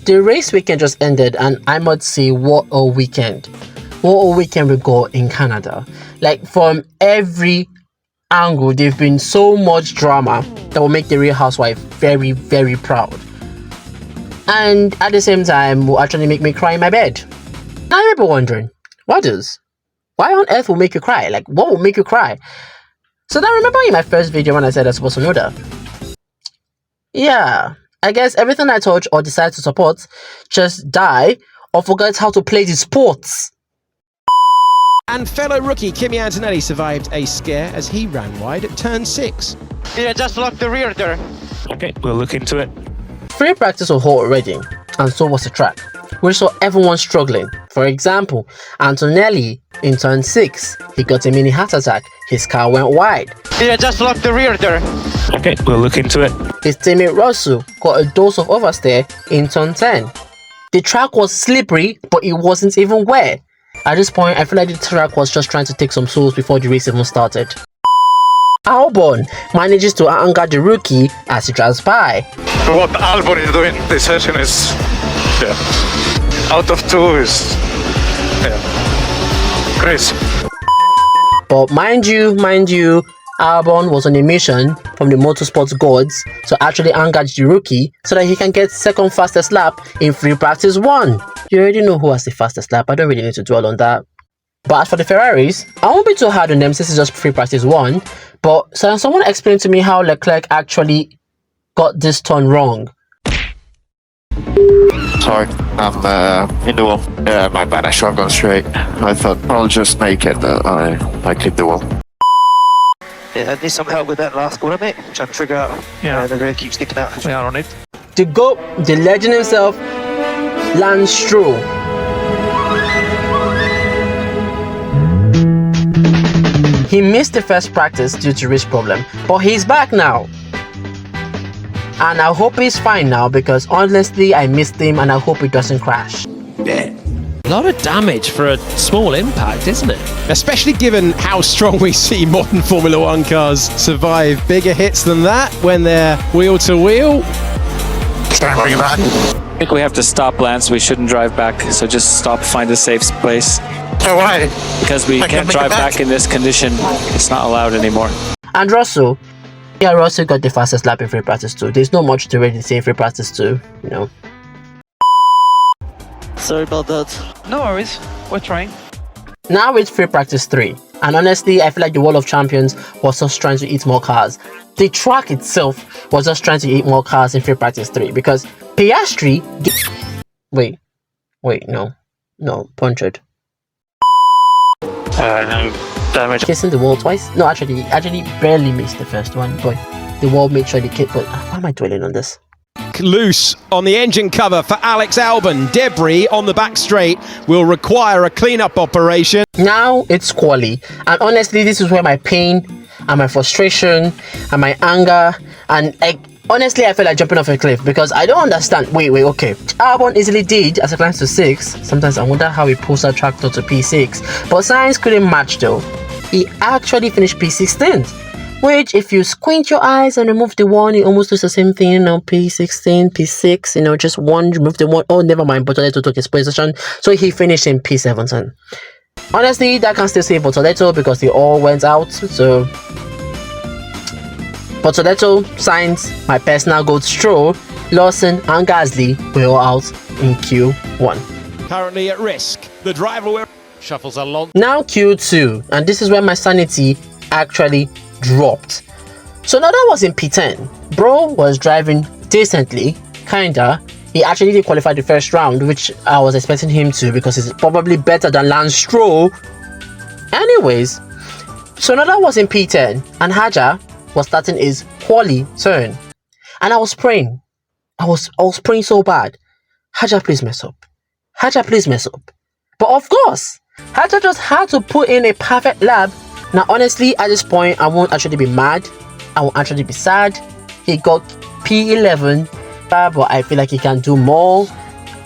The race weekend just ended, and I must say, what a weekend. What a weekend we got in Canada. Like, from every angle, there've been so much drama that will make the Real Housewives very, very proud. And at the same time, will actually make me cry in my bed. Now you may be wondering, why on earth will make you cry? Like, what will make you cry? So now remember in my first video when I said I was supposed to know that? Yeah, I guess everything I touch or decide to support just die or forget how to play the sports. And fellow rookie Kimi Antonelli survived a scare as he ran wide at turn 6. Yeah, just lock the rear there. Okay, we'll look into it. Free practice was hot already, and so was the track, which saw everyone struggling. For example, Antonelli in turn 6, he got a mini heart attack, his car went wide. Yeah, just lock the rear there. Okay, we'll look into it. His teammate Russell got a dose of oversteer in turn 10. The track was slippery, but it wasn't even wet. At this point, I feel like the track was just trying to take some souls before the race even started. Albon manages to anger the rookie as he drives by. What Albon is doing this session is, out of 2 is, crazy. But mind you, Albon was on a mission from the motorsports gods to actually anger the rookie so that he can get second fastest lap in free practice 1. You already know who has the fastest lap, I don't really need to dwell on that. But as for the Ferraris, I won't be too hard on them since it's just free practice 1, but so someone explained to me how Leclerc actually got this turn wrong. Sorry, I'm in the wall. Yeah, my bad, I should have gone straight. I thought I'll just make it, but I clipped the wall. Yeah, I need some help with that last corner, mate. Trying to trigger out. Yeah. The rear keeps sticking out. We are on it. The GOAT, the legend himself, Lando. He missed the first practice due to wrist problem, but he's back now. And I hope he's fine now because honestly I missed him and I hope he doesn't crash. A lot of damage for a small impact, isn't it? Especially given how strong we see modern Formula 1 cars survive bigger hits than that when they're wheel to wheel. Try and bring it back. I think we have to stop, Lance. We shouldn't drive back, so just stop, find a safe place. So why? Because we can't drive back in this condition. It's not allowed anymore. And Russell, yeah, Russell got the fastest lap in free practice 2. There's not much to really say in free practice 2, you know. Sorry about that. No worries. We're trying. Now it's free practice 3. And honestly, I feel like the World of Champions was just trying to eat more cars. The track itself was just trying to eat more cars in free practice 3 because Piastri... Wait, no, punctured. No damage. Kissing the wall twice? No, actually barely missed the first one, but the wall made sure the kid... But why am I dwelling on this? Loose on the engine cover for Alex Albon. Debris on the back straight will require a cleanup operation. Now it's quali, and honestly this is where my pain and my frustration and my anger and honestly I feel like jumping off a cliff because I don't understand. Wait, okay, Albon easily did as a climbs to 6. Sometimes I wonder how he pulls that tractor to P6, but Science couldn't match though. He actually finished P16, which if you squint your eyes and remove the 1, it almost does the same thing, you know, P16, P6, you know, just 1, remove the 1. Oh, never mind, Bortoletto took his position, so he finished in P17. Honestly, that can still save Bortoletto because they all went out, so... Bortoletto, Sainz, my personal GOAT Stroll, Lawson and Gasly were all out in Q1. Currently at risk. The driver will... Shuffles along. Now Q2, and this is where my sanity actually dropped. So now that was in P10. Bro was driving decently, kinda. He actually did qualify the first round, which I was expecting him to because he's probably better than Lance Stroll. Anyways, so now that was in P10 and Haja was starting his quali turn. And I was praying. I was praying so bad. Haja, please mess up. Haja, please mess up. But of course, Haja just had to put in a perfect lap. Now honestly, at this point, I won't actually be mad. I won't actually be sad. He got P11, but I feel like he can do more.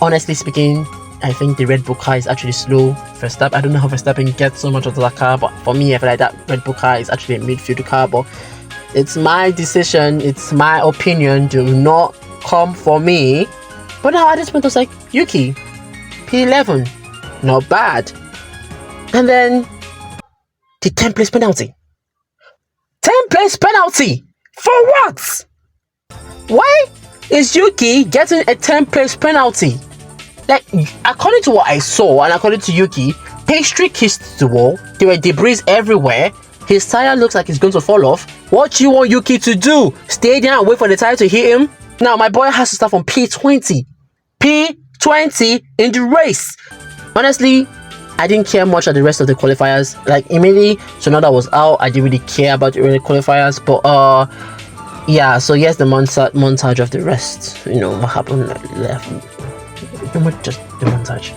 Honestly speaking, I think the Red Bull car is actually slow. Verstappen, I don't know how Verstappen gets so much of that car, but for me, I feel like that Red Bull car is actually a midfield car. But it's my decision, it's my opinion. Do not come for me. But now at this point I was like, Yuki, P11, not bad. And then the 10th place penalty. 10th place penalty for what? Why is Yuki getting a 10th place penalty? Like, according to what I saw and according to Yuki, pastry kissed the wall. There were debris everywhere. His tire looks like it's going to fall off. What do you want Yuki to do? Stay there and wait for the tire to hit him? Now, my boy has to start from P20. P20 in the race. Honestly, I didn't care much at the rest of the qualifiers. Like, immediately Tsunoda was out. I didn't really care about the early qualifiers. But, yeah, so here's the montage of the rest. You know, what happened left. Just the montage.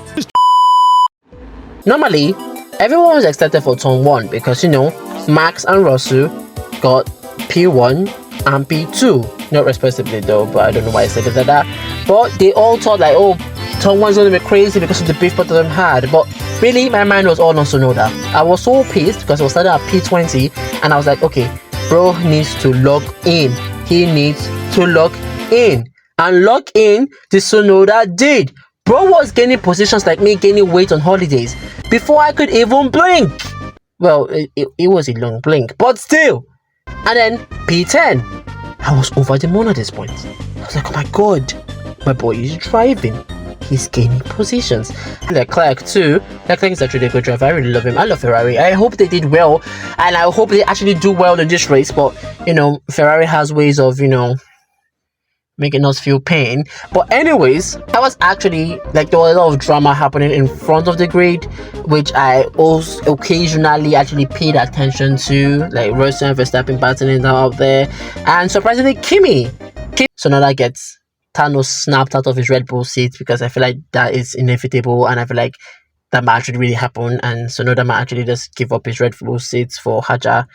Normally, everyone was excited for turn 1 because, you know, Max and Russell got P1 and P2. Not respectively though, but I don't know why I said it like that. But they all thought like, oh, turn 1's gonna be crazy because of the beef both of them had. But really, my mind was all on Tsunoda. I was so pissed because I was starting at P20 and I was like, okay, bro needs to lock in. He needs to lock in. And lock in, the Tsunoda did. Bro was gaining positions like me gaining weight on holidays before I could even blink. Well, it was a long blink, but still. And then P10, I was over the moon at this point. I was like, oh my god, my boy is driving. He's gaining positions. Leclerc too. Leclerc is actually a good driver. I really love him. I love Ferrari. I hope they did well, and I hope they actually do well in this race. But you know, Ferrari has ways of, you know, making us feel pain. But anyways, I was actually like, there was a lot of drama happening in front of the grid, which I also occasionally actually paid attention to, like Russell and Verstappen battling out there, and surprisingly Kimi Tsunoda gets Thanos snapped out of his Red Bull seat, because I feel like that is inevitable, and I feel like that might actually really happen, and Tsunoda might actually just give up his Red Bull seats for Haja.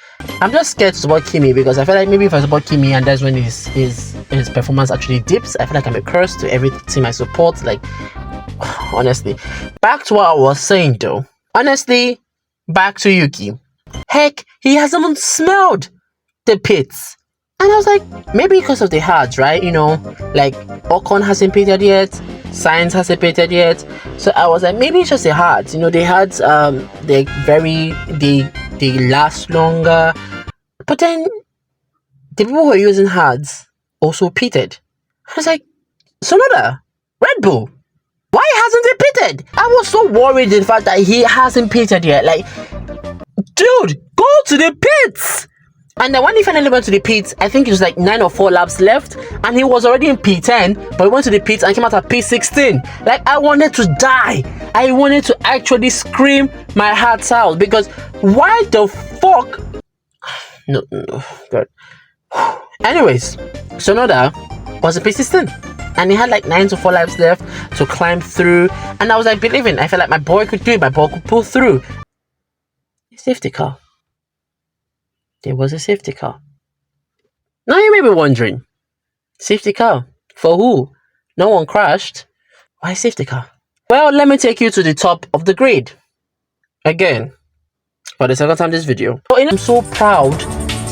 I'm just scared to support Kimi, because I feel like maybe if I support Kimi and that's when his performance actually dips, I feel like I'm a curse to every team I support. Like, honestly. Back to what I was saying though. Honestly, back to Yuki. Heck, he hasn't even smelled the pits. And I was like, maybe because of the hards, right? You know, like Ocon hasn't pitted yet, Sainz hasn't pitted yet. So I was like, maybe it's just the hards. You know, the hards, they last longer. But then the people who are using hards also pitted. I was like, Tsunoda, Red Bull, why hasn't he pitted? I was so worried the fact that he hasn't pitted yet. Like, dude, go to the pits. And then when he finally went to the pits, I think it was like 9 or 4 laps left, and he was already in P10, but he went to the pits and came out at P16. Like, I wanted to die. I wanted to actually scream my heart out, because why the fuck? No, God. Anyways, Tsunoda was in P16, and he had like 9 to 4 laps left to climb through, and I was like believing. I felt like my boy could do it. My boy could pull through. Safety car. There was a safety car. Now you may be wondering, safety car? For who? No one crashed. Why safety car? Well, let me take you to the top of the grid. Again, for the second time this video. I'm so proud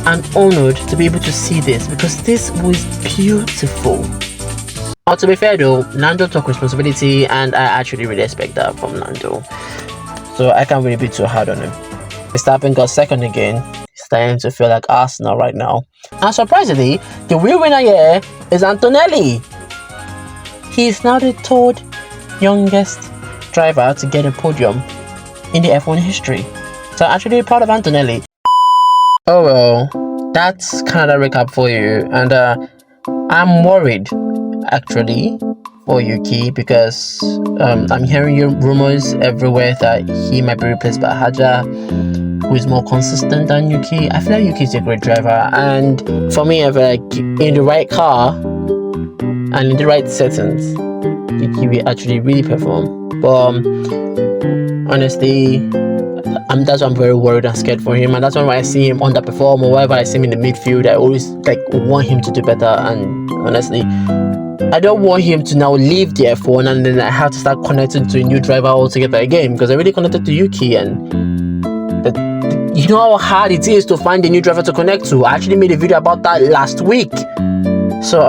and honored to be able to see this, because this was beautiful. To be fair though, Lando took responsibility, and I actually really expect that from Lando. So I can't really be too hard on him. Verstappen got second again. Starting to feel like Arsenal right now. And surprisingly, the real winner here is Antonelli. He is now the 3rd youngest driver to get a podium in the F1 history. So I'm actually proud of Antonelli. Oh well, that's kind of a recap for you. And I'm worried actually for Yuki, because I'm hearing rumors everywhere that he might be replaced by Haja, who is more consistent than Yuki. I feel like Yuki is a great driver, and for me, I feel like in the right car and in the right settings, Yuki will actually really perform. But honestly, that's why I'm very worried and scared for him, and that's why when I see him underperform, or wherever I see him in the midfield, I always like want him to do better. And honestly, I don't want him to now leave the F1 and then I have to start connecting to a new driver altogether again, because I really connected to Yuki, and you know how hard it is to find a new driver to connect to. I actually made a video about that last week. So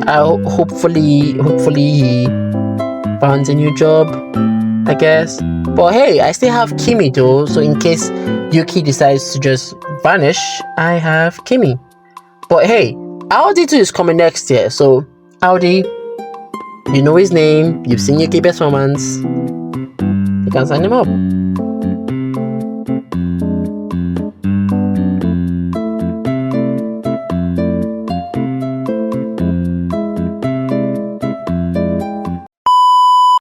Hopefully he finds a new job, I guess. But hey, I still have Kimi though, so in case Yuki decides to just vanish, I have Kimi. But hey, Audi 2 is coming next year, so Audi, you know his name, you've seen Yuki performance, you can sign him up.